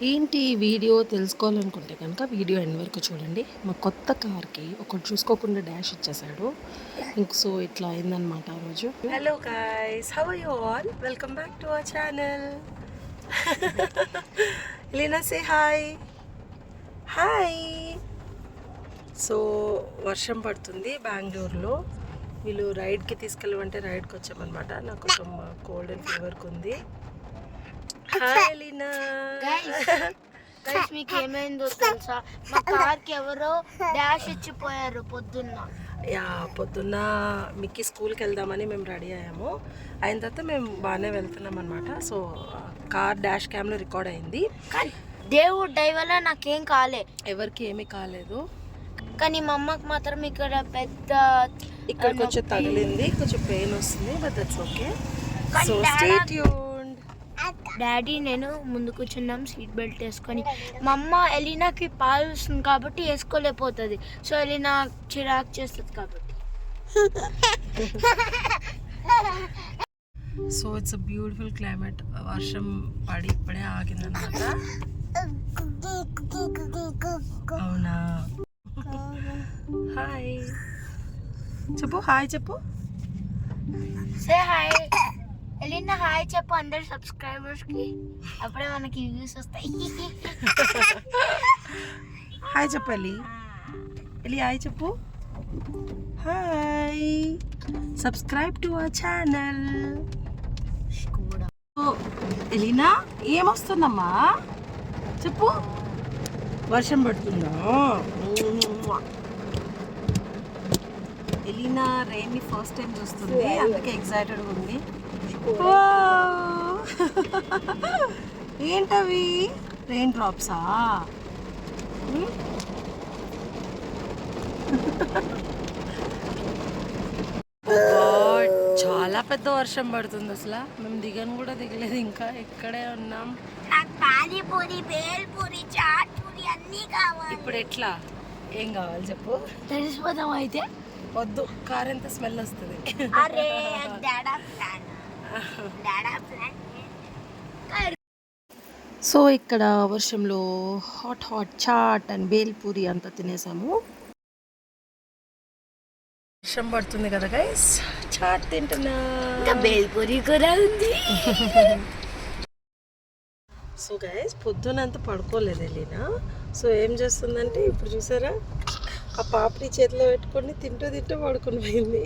ఏంటి వీడియో తెలుసుకోవాలనుకుంటే కనుక వీడియో ఎండ్ వరకు చూడండి. మా కొత్త కార్కి ఒకటి చూసుకోకుండా డాష్ ఇచ్చేసాడు. సో ఇట్లా అయిందనమాట ఆ రోజు. Hello guys, how are you all? Welcome back to our channel. Leena say hi. Hi. So వర్షం పడుతుంది బెంగళూరులో. వీళ్ళు రైడ్కి తీసుకెళ్ళమంటే రైడ్కి వచ్చామన్నమాట. నాకు కొంచెం కోల్డ్ అండ్ ఫీవర్కి ఉంది. హాయ్ లీనా. గైస్ మీకు ఏమైందో తెలుసా? మా కార్కి ఎవరో డాష్ ఇచ్చిపోయారు పొద్దున్న మిక్కీ స్కూల్కి వెళ్దామని మేము రెడీ అయ్యాము. అయిన తర్వాత మేము బాగానే వెళ్తున్నాం అనమాట. సో కార్ డాష్ క్యామ్లో రికార్డ్ అయింది. దేవుడు దయ వల్ల నాకేం కాలే, ఎవరికి ఏమీ కాలేదు. కానీ మా అమ్మకి మాత్రం ఇక్కడ ఇక్కడ కొంచెం తగిలింది, కొంచెం పెయిన్ వస్తుంది. But that's okay. So stay tuned. Daddy నేను ముందు కూర్చున్నాం సీట్ బెల్ట్ వేసుకొని. మా అమ్మ ఎలీనాకి పాలు వస్తుంది కాబట్టి వేసుకోలేకపోతుంది. సో ఎలీనా చిరాకు చేస్తుంది కాబట్టి. So it's a beautiful climate. వర్షం పడి ఇప్పుడే ఆగిందనమాట. అవునా? హాయ్ చెప్పు. హాయ్ చెప్పు. Say hi Elina. హాయ్ చెప్పు అందరు సబ్స్క్రైబర్స్కి, అప్పుడే మనకి వ్యూస్ వస్తాయి. హాయ్ చెప్పు ఎలి. హాయ్ చెప్పు. Hi. Subscribe to our channel. ఎలీనా ఏమొస్తుందమ్మా చెప్పు. వర్షం పడుతుందా? ఎలీనా రెయిన్ని ఫస్ట్ టైం చూస్తుంది, అందుకే ఎక్సైటెడ్గా ఉంది. ఏంటవి? రెయిన్ డ్రాప్సా? చాలా పెద్ద వర్షం పడుతుంది. అసలు మేము దిగను కూడా దిగలేదు, ఇంకా ఇక్కడే ఉన్నాం. పానీపూరి, బేల్పూరి, చాట్ పూరి అన్నీ కావాలి. ఇప్పుడు ఎట్లా? ఏం కావాలి చెప్పు. తెలిసిపోతాం అయితే. వద్దు, కార్ ఎంత స్మెల్ వస్తుంది. సో ఇక్కడ వర్షంలో హాట్ చాట్ అండ్ బేల్పూరి అంతా తినేసాము. వర్షం పడుతుంది కదా గైస్, చాట్ తింటున్నా. బేల్పూరి కూడా ఉంది. సో గైస్ పొద్దునంతా పడుకోలేదు ఎలీనా. సో ఏం చేస్తుందంటే ఇప్పుడు చూసారా, ఆ పాపడి చేతిలో పెట్టుకొని తింటూ పడుకుని పోయింది.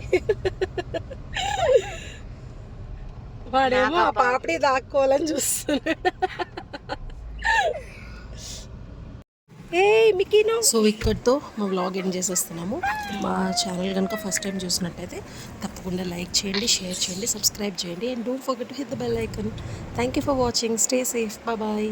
వాడేమో ఆ పాపడి దాక్కోవాలని చూస్తున్నాడు. సో ఇక్కడితో మా వ్లాగ్ ఎండ్ చేసేస్తున్నాము. మా ఛానల్ కనుక ఫస్ట్ టైం చూసినట్టయితే తప్పకుండా లైక్ చేయండి, షేర్ చేయండి, సబ్స్క్రైబ్ చేయండి. And don't forget to hit the bell icon. Thank you for watching. Stay safe. Bye.